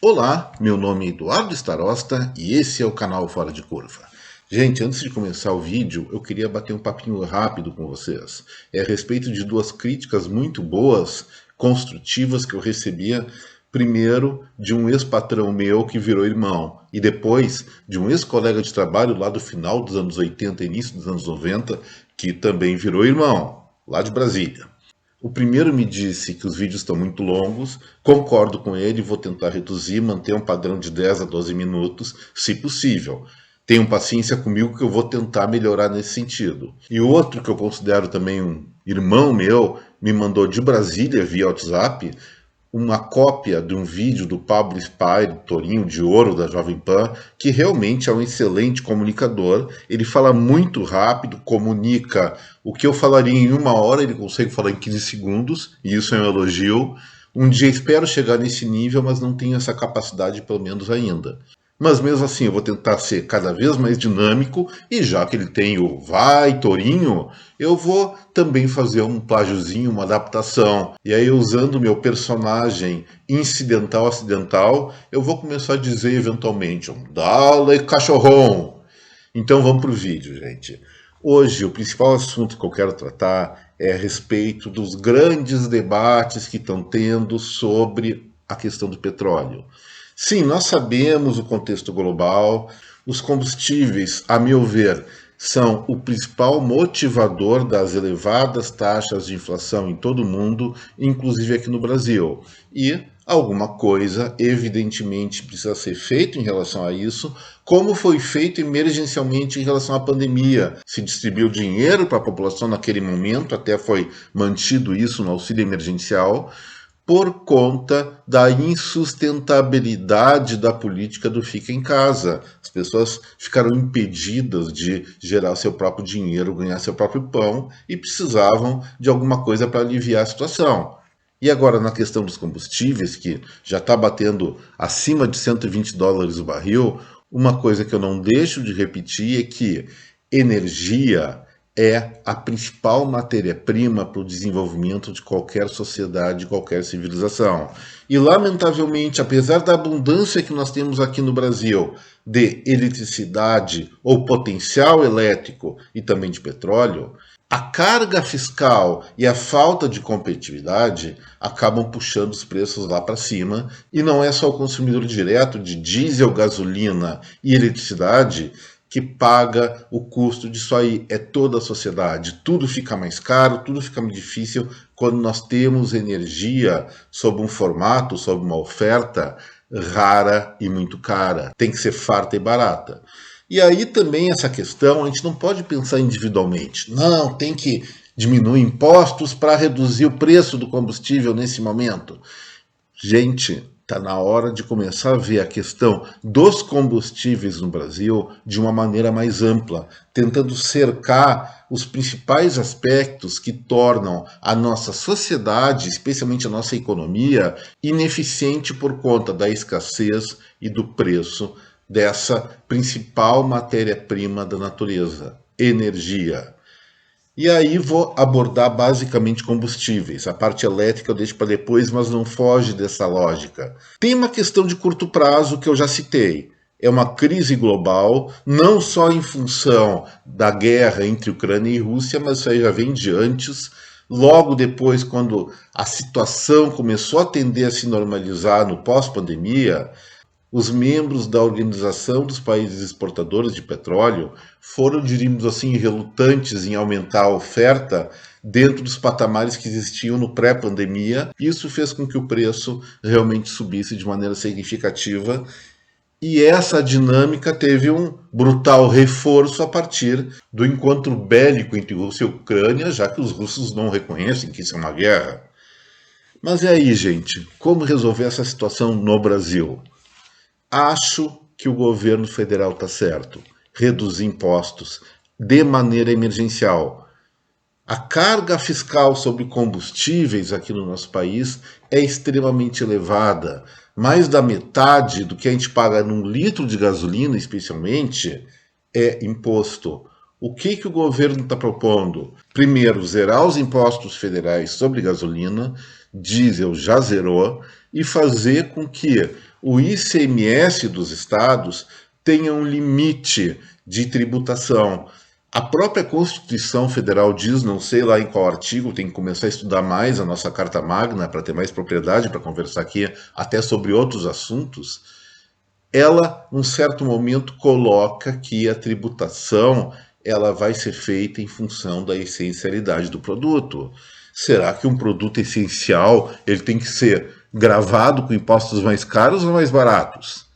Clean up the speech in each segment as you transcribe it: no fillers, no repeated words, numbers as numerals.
Olá, meu nome é Eduardo Starosta e esse é o canal Fora de Curva. Gente, antes de começar o vídeo, eu queria bater um papinho rápido com vocês. É a respeito de duas críticas muito boas, construtivas, que eu recebia. Primeiro, de um ex-patrão meu que virou irmão, e depois de um ex-colega de trabalho lá do final dos anos 80, início dos anos 90, que também virou irmão, lá de Brasília. O primeiro me disse que os vídeos estão muito longos, concordo com ele, vou tentar reduzir, manter um padrão de 10 a 12 minutos, se possível. Tenham paciência comigo que eu vou tentar melhorar nesse sentido. E o outro, que eu considero também um irmão meu, me mandou de Brasília via WhatsApp uma cópia de um vídeo do Pablo Spy, Torinho de Ouro da Jovem Pan, que realmente é um excelente comunicador. Ele fala muito rápido, comunica o que eu falaria em 1 hora, ele consegue falar em 15 segundos, e isso é um elogio. Um dia espero chegar nesse nível, mas não tenho essa capacidade, pelo menos ainda. Mas mesmo assim, eu vou tentar ser cada vez mais dinâmico, e já que ele tem o Vai, Torinho, eu vou também fazer um plágiozinho, uma adaptação. E aí, usando o meu personagem incidental-acidental, eu vou começar a dizer eventualmente um Dale cachorrão. Então vamos para o vídeo, gente. Hoje, o principal assunto que eu quero tratar é a respeito dos grandes debates que estão tendo sobre a questão do petróleo. Sim, nós sabemos o contexto global. Os combustíveis, a meu ver, são o principal motivador das elevadas taxas de inflação em todo o mundo, inclusive aqui no Brasil. E alguma coisa, evidentemente, precisa ser feito em relação a isso, como foi feito emergencialmente em relação à pandemia. Se distribuiu dinheiro para a população naquele momento, até foi mantido isso no auxílio emergencial, por conta da insustentabilidade da política do fica em casa. As pessoas ficaram impedidas de gerar seu próprio dinheiro, ganhar seu próprio pão e precisavam de alguma coisa para aliviar a situação. E agora, na questão dos combustíveis, que já está batendo acima de US$ 120 o barril, uma coisa que eu não deixo de repetir é que energia é a principal matéria-prima para o desenvolvimento de qualquer sociedade, de qualquer civilização. E, lamentavelmente, apesar da abundância que nós temos aqui no Brasil de eletricidade ou potencial elétrico e também de petróleo, a carga fiscal e a falta de competitividade acabam puxando os preços lá para cima, e não é só o consumidor direto de diesel, gasolina e eletricidade que paga o custo disso aí, é toda a sociedade. Tudo fica mais caro, tudo fica mais difícil quando nós temos energia sob um formato, sob uma oferta rara e muito cara. Tem que ser farta e barata. E aí também essa questão, a gente não pode pensar individualmente. Não, tem que diminuir impostos para reduzir o preço do combustível nesse momento. Gente, está na hora de começar a ver a questão dos combustíveis no Brasil de uma maneira mais ampla, tentando cercar os principais aspectos que tornam a nossa sociedade, especialmente a nossa economia, ineficiente por conta da escassez e do preço dessa principal matéria-prima da natureza, energia. E aí vou abordar basicamente combustíveis. A parte elétrica eu deixo para depois, mas não foge dessa lógica. Tem uma questão de curto prazo que eu já citei. É uma crise global, não só em função da guerra entre Ucrânia e Rússia, mas isso aí já vem de antes. Logo depois, quando a situação começou a tender a se normalizar no pós-pandemia, os membros da Organização dos Países Exportadores de Petróleo foram, diríamos assim, relutantes em aumentar a oferta dentro dos patamares que existiam no pré-pandemia. Isso fez com que o preço realmente subisse de maneira significativa. E essa dinâmica teve um brutal reforço a partir do encontro bélico entre Rússia e Ucrânia, já que os russos não reconhecem que isso é uma guerra. Mas e aí, gente? Como resolver essa situação no Brasil? Acho que o governo federal está certo. Reduzir impostos de maneira emergencial. A carga fiscal sobre combustíveis aqui no nosso país é extremamente elevada. Mais da metade do que a gente paga num litro de gasolina, especialmente, é imposto. O que o governo está propondo? Primeiro, zerar os impostos federais sobre gasolina, diesel já zerou, e fazer com que o ICMS dos estados tenha um limite de tributação. A própria Constituição Federal diz, não sei lá em qual artigo, tem que começar a estudar mais a nossa Carta Magna para ter mais propriedade para conversar aqui até sobre outros assuntos. Ela, num certo momento, coloca que a tributação ela vai ser feita em função da essencialidade do produto. Será que um produto essencial ele tem que ser gravado com impostos mais caros ou mais baratos?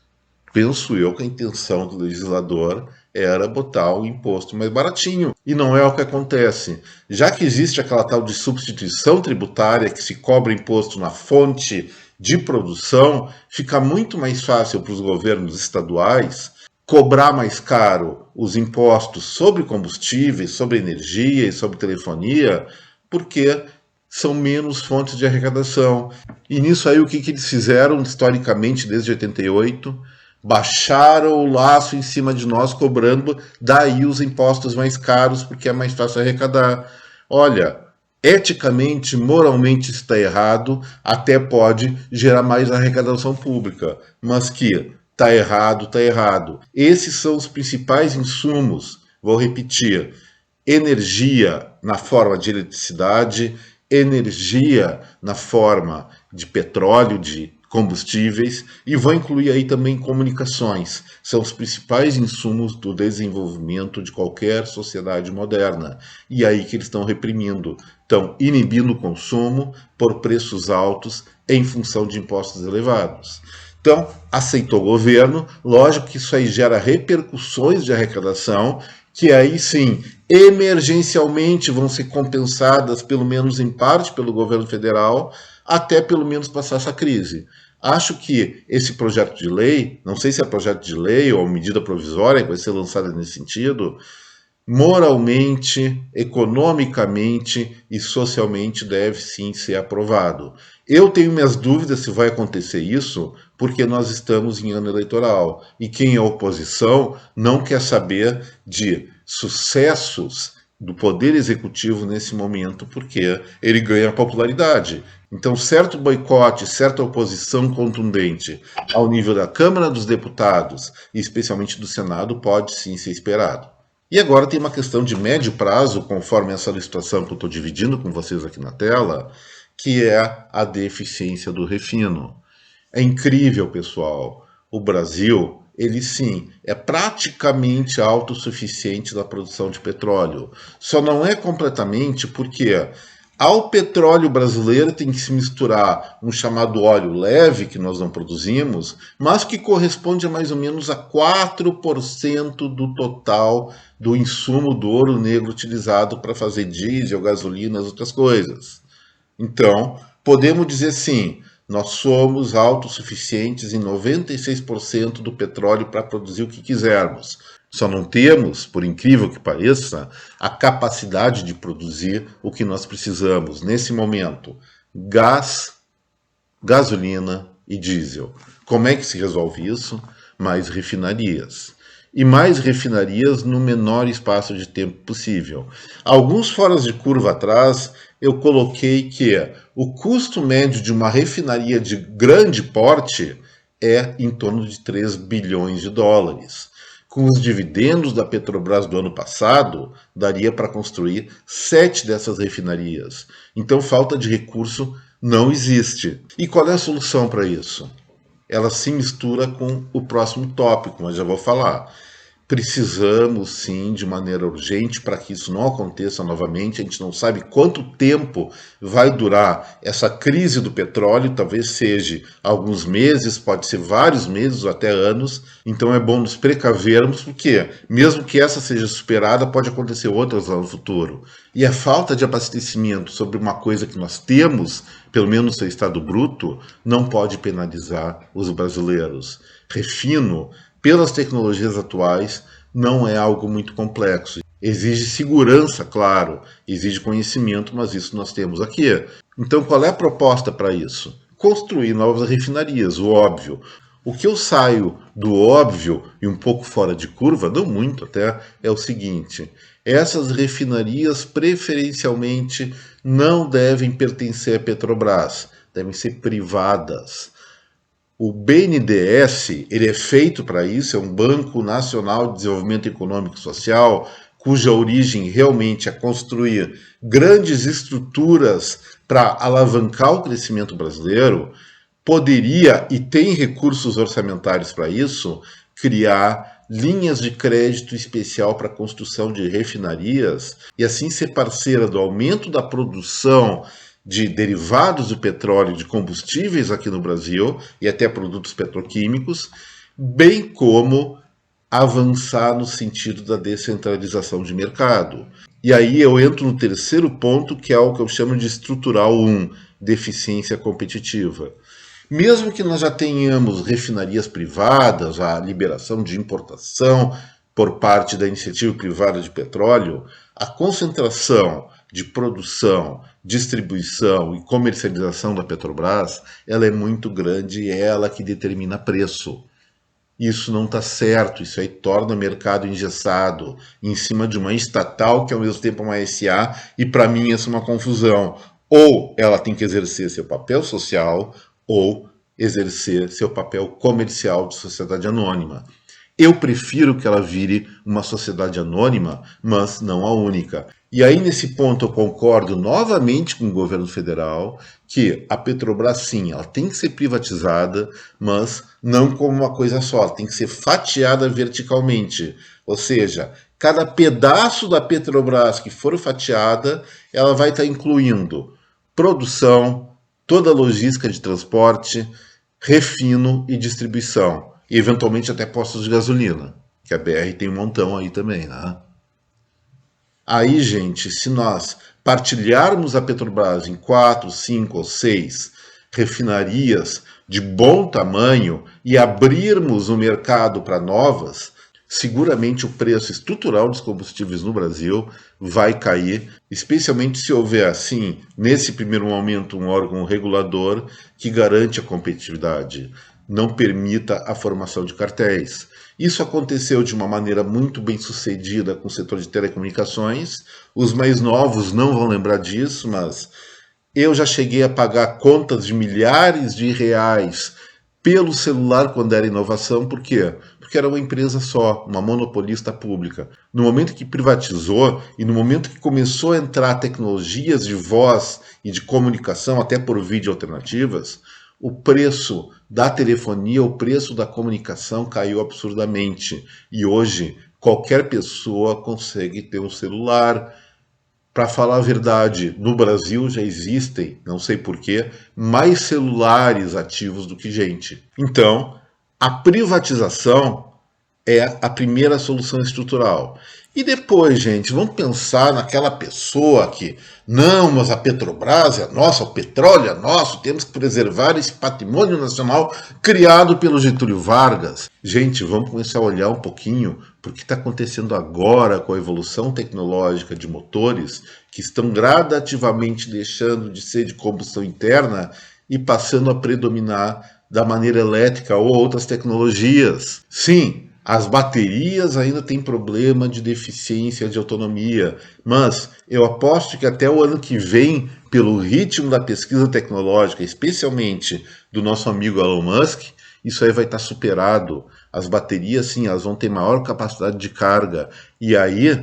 Penso eu que a intenção do legislador era botar o imposto mais baratinho. E não é o que acontece. Já que existe aquela tal de substituição tributária que se cobra imposto na fonte de produção, fica muito mais fácil para os governos estaduais cobrar mais caro os impostos sobre combustíveis, sobre energia e sobre telefonia, porque são menos fontes de arrecadação. E nisso aí o que eles fizeram historicamente desde 88? Baixaram o laço em cima de nós, cobrando daí os impostos mais caros, porque é mais fácil arrecadar. Olha, eticamente, moralmente está errado, até pode gerar mais arrecadação pública, mas que está errado, está errado. Esses são os principais insumos, vou repetir, energia na forma de eletricidade, energia na forma de petróleo, de combustíveis, e vou incluir aí também comunicações. São os principais insumos do desenvolvimento de qualquer sociedade moderna. E aí que eles estão reprimindo, estão inibindo o consumo por preços altos em função de impostos elevados. Então, aceitou o governo, lógico que isso aí gera repercussões de arrecadação, que aí sim, emergencialmente vão ser compensadas, pelo menos em parte, pelo governo federal, até pelo menos passar essa crise. Acho que esse projeto de lei, não sei se é projeto de lei ou medida provisória que vai ser lançada nesse sentido, moralmente, economicamente e socialmente deve sim ser aprovado. Eu tenho minhas dúvidas se vai acontecer isso, porque nós estamos em ano eleitoral e quem é oposição não quer saber de sucessos do poder executivo nesse momento, porque ele ganha popularidade. Então, certo boicote, certa oposição contundente ao nível da Câmara dos Deputados e especialmente do Senado pode sim ser esperado. E agora tem uma questão de médio prazo, conforme essa situação que eu estou dividindo com vocês aqui na tela, que é a deficiência do refino. É incrível, pessoal. O Brasil, ele sim, é praticamente autossuficiente na produção de petróleo. Só não é completamente porque ao petróleo brasileiro tem que se misturar um chamado óleo leve, que nós não produzimos, mas que corresponde a mais ou menos a 4% do total do insumo do ouro negro utilizado para fazer diesel, gasolina e outras coisas. Então, podemos dizer sim, nós somos autossuficientes em 96% do petróleo para produzir o que quisermos. Só não temos, por incrível que pareça, a capacidade de produzir o que nós precisamos nesse momento: gás, gasolina e diesel. Como é que se resolve isso? Mais refinarias. E mais refinarias no menor espaço de tempo possível. Alguns foras de curva atrás, eu coloquei que o custo médio de uma refinaria de grande porte é em torno de 3 bilhões de dólares. Com os dividendos da Petrobras do ano passado, daria para construir 7 dessas refinarias. Então, falta de recurso não existe. E qual é a solução para isso? Ela se mistura com o próximo tópico, mas já vou falar. Precisamos, sim, de maneira urgente para que isso não aconteça novamente. A gente não sabe quanto tempo vai durar essa crise do petróleo, talvez seja alguns meses, pode ser vários meses ou até anos. Então é bom nos precavermos, porque mesmo que essa seja superada, pode acontecer outras lá no futuro. E a falta de abastecimento sobre uma coisa que nós temos, pelo menos no seu estado bruto, não pode penalizar os brasileiros. Refino, pelas tecnologias atuais, não é algo muito complexo. Exige segurança, claro, exige conhecimento, mas isso nós temos aqui. Então, qual é a proposta para isso? Construir novas refinarias, o óbvio. O que eu saio do óbvio e um pouco fora de curva, não muito até, é o seguinte: essas refinarias preferencialmente não devem pertencer à Petrobras, devem ser privadas. O BNDES, ele é feito para isso, é um Banco Nacional de Desenvolvimento Econômico e Social, cuja origem realmente é construir grandes estruturas para alavancar o crescimento brasileiro, poderia, e tem recursos orçamentários para isso, criar linhas de crédito especial para a construção de refinarias e assim ser parceira do aumento da produção de derivados do petróleo, de combustíveis aqui no Brasil e até produtos petroquímicos, bem como avançar no sentido da descentralização de mercado. E aí eu entro no terceiro ponto, que é o que eu chamo de estrutural 1, deficiência competitiva. Mesmo que nós já tenhamos refinarias privadas, a liberação de importação por parte da iniciativa privada de petróleo, a concentração de produção, distribuição e comercialização da Petrobras, ela é muito grande e é ela que determina preço. Isso não está certo, isso aí torna o mercado engessado em cima de uma estatal que ao mesmo tempo é uma SA, e para mim essa é uma confusão. Ou ela tem que exercer seu papel social, ou exercer seu papel comercial de sociedade anônima. Eu prefiro que ela vire uma sociedade anônima, mas não a única. E aí, nesse ponto, eu concordo novamente com o governo federal que a Petrobras, sim, ela tem que ser privatizada, mas não como uma coisa só, ela tem que ser fatiada verticalmente. Ou seja, cada pedaço da Petrobras que for fatiada, ela vai estar incluindo produção, toda a logística de transporte, refino e distribuição. E eventualmente até postos de gasolina, que a BR tem um montão aí também, né? Aí, gente, se nós partilharmos a Petrobras em 4, 5 ou 6 refinarias de bom tamanho e abrirmos o mercado para novas, seguramente o preço estrutural dos combustíveis no Brasil vai cair, especialmente se houver, assim, nesse primeiro momento, um órgão regulador que garante a competitividade, não permita a formação de cartéis. Isso aconteceu de uma maneira muito bem sucedida com o setor de telecomunicações. Os mais novos não vão lembrar disso, mas eu já cheguei a pagar contas de milhares de reais pelo celular quando era inovação. Por quê? Porque era uma empresa só, uma monopolista pública. No momento que privatizou e no momento que começou a entrar tecnologias de voz e de comunicação, até por vídeo alternativas, o preço da telefonia, o preço da comunicação caiu absurdamente. E hoje, qualquer pessoa consegue ter um celular. Para falar a verdade, no Brasil já existem, não sei porquê, mais celulares ativos do que gente. Então, a privatização é a primeira solução estrutural. E depois, gente, vamos pensar naquela pessoa que, não, mas a Petrobras é nossa, o petróleo é nosso, temos que preservar esse patrimônio nacional criado pelo Getúlio Vargas. Gente, vamos começar a olhar um pouquinho para o que está acontecendo agora com a evolução tecnológica de motores que estão gradativamente deixando de ser de combustão interna e passando a predominar da maneira elétrica ou outras tecnologias. Sim, as baterias ainda têm problema de deficiência de autonomia, mas eu aposto que até o ano que vem, pelo ritmo da pesquisa tecnológica, especialmente do nosso amigo Elon Musk, isso aí vai estar superado. As baterias, sim, elas vão ter maior capacidade de carga, e aí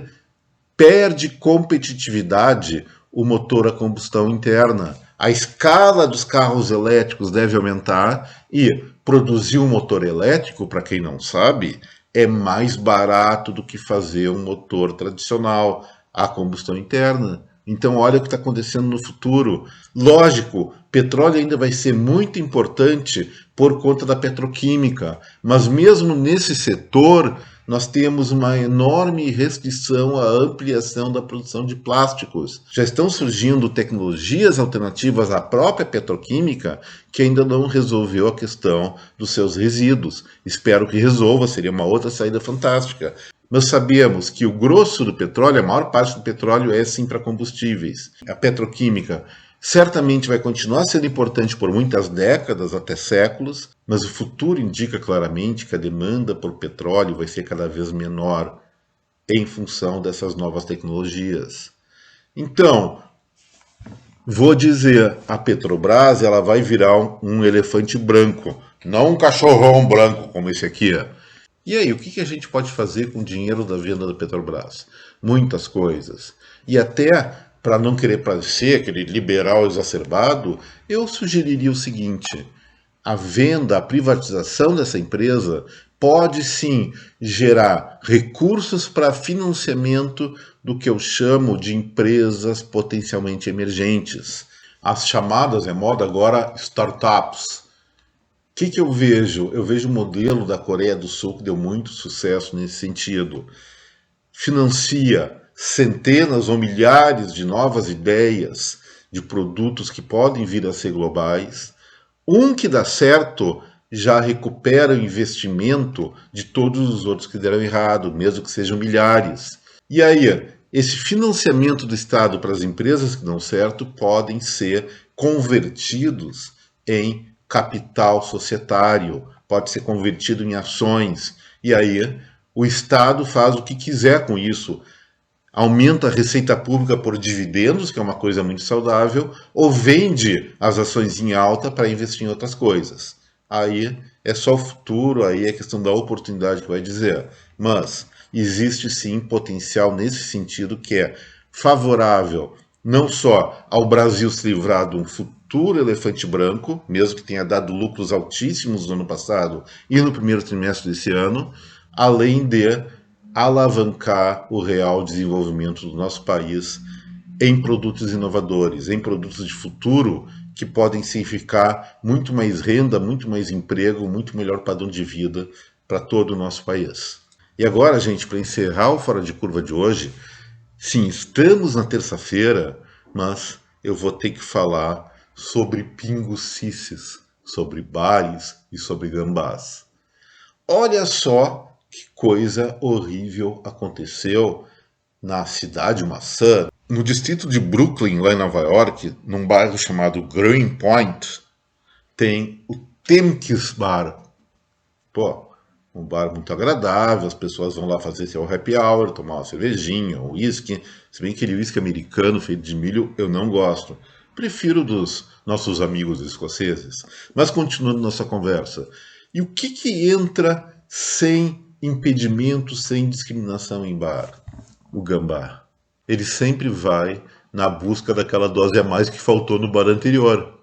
perde competitividade o motor a combustão interna. A escala dos carros elétricos deve aumentar e produzir um motor elétrico, para quem não sabe, é mais barato do que fazer um motor tradicional a combustão interna. Então, olha o que está acontecendo no futuro. Lógico, petróleo ainda vai ser muito importante por conta da petroquímica, mas mesmo nesse setor, nós temos uma enorme restrição à ampliação da produção de plásticos. Já estão surgindo tecnologias alternativas à própria petroquímica que ainda não resolveu a questão dos seus resíduos. Espero que resolva, seria uma outra saída fantástica. Nós sabemos que o grosso do petróleo, a maior parte do petróleo é sim para combustíveis. A petroquímica certamente vai continuar sendo importante por muitas décadas, até séculos, mas o futuro indica claramente que a demanda por petróleo vai ser cada vez menor em função dessas novas tecnologias. Então, vou dizer, a Petrobras ela vai virar um elefante branco não um cachorrão branco como esse aqui. E aí, o que a gente pode fazer com o dinheiro da venda da Petrobras? Muitas coisas. E até, para não querer parecer aquele liberal exacerbado, eu sugeriria o seguinte: a venda, a privatização dessa empresa pode sim gerar recursos para financiamento do que eu chamo de empresas potencialmente emergentes. As chamadas, é moda agora, startups. O que eu vejo? Eu vejo o modelo da Coreia do Sul que deu muito sucesso nesse sentido. Financia centenas ou milhares de novas ideias de produtos que podem vir a ser globais. Um que dá certo já recupera o investimento de todos os outros que deram errado, mesmo que sejam milhares. E aí, esse financiamento do Estado para as empresas que dão certo podem ser convertidos em capital societário, pode ser convertido em ações. E aí, o Estado faz o que quiser com isso. Aumenta a receita pública por dividendos, que é uma coisa muito saudável, ou vende as ações em alta para investir em outras coisas. Aí é só o futuro, aí é questão da oportunidade que vai dizer. Mas existe sim potencial nesse sentido que é favorável não só ao Brasil se livrar de um futuro elefante branco, mesmo que tenha dado lucros altíssimos no ano passado e no primeiro trimestre desse ano, além de alavancar o real desenvolvimento do nosso país em produtos inovadores, em produtos de futuro que podem significar muito mais renda, muito mais emprego, muito melhor padrão de vida para todo o nosso país. E agora, gente, para encerrar o Fora de Curva de hoje, sim, estamos na terça-feira, mas eu vou ter que falar sobre pingucices, sobre bares e sobre gambás. Olha só que coisa horrível aconteceu na cidade maçã, no distrito de Brooklyn, lá em Nova York, num bairro chamado Greenpoint, tem o Temkis Bar. Pô, um bar muito agradável, as pessoas vão lá fazer seu happy hour, tomar uma cervejinha, um whisky. Se bem que aquele whisky americano feito de milho eu não gosto. Prefiro dos nossos amigos escoceses. Mas continuando nossa conversa. E o que entra sem impedimento, sem discriminação em bar? O gambá. Ele sempre vai na busca daquela dose a mais que faltou no bar anterior.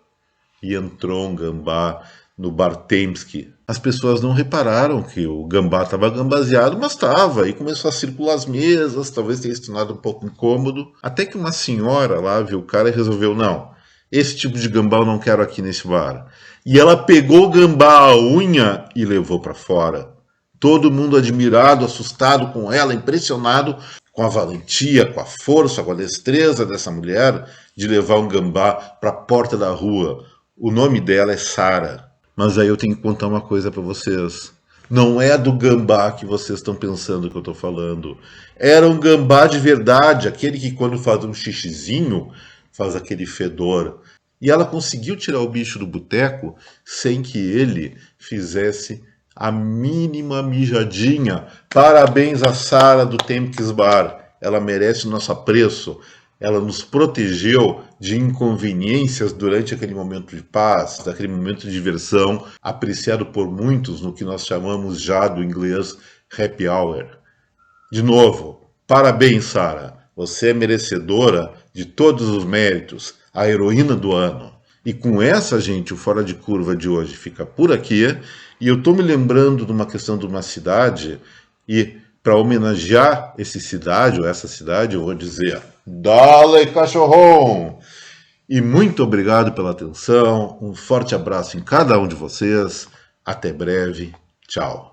E entrou um gambá no bar Temsky. As pessoas não repararam que o gambá estava gambaseado, mas estava. E começou a circular as mesas, talvez tenha se tornado um pouco incômodo. Até que uma senhora lá viu o cara e resolveu, não, esse tipo de gambá eu não quero aqui nesse bar. E ela pegou o gambá à unha e levou para fora. Todo mundo admirado, assustado com ela, impressionado com a valentia, com a força, com a destreza dessa mulher de levar um gambá para a porta da rua. O nome dela é Sara. Mas aí eu tenho que contar uma coisa para vocês. Não é do gambá que vocês estão pensando que eu estou falando. Era um gambá de verdade, aquele que quando faz um xixizinho, faz aquele fedor. E ela conseguiu tirar o bicho do boteco sem que ele fizesse a mínima mijadinha. Parabéns a Sara do Temkis Bar. Ela merece o nosso apreço. Ela nos protegeu de inconveniências durante aquele momento de paz, daquele momento de diversão, apreciado por muitos no que nós chamamos já do inglês happy hour. De novo, parabéns, Sara. Você é merecedora de todos os méritos, a heroína do ano. E com essa, gente, o Fora de Curva de hoje fica por aqui. E eu estou me lembrando de uma questão de uma cidade e para homenagear essa cidade, eu vou dizer Dale cachorrão! E muito obrigado pela atenção, um forte abraço em cada um de vocês, até breve, tchau.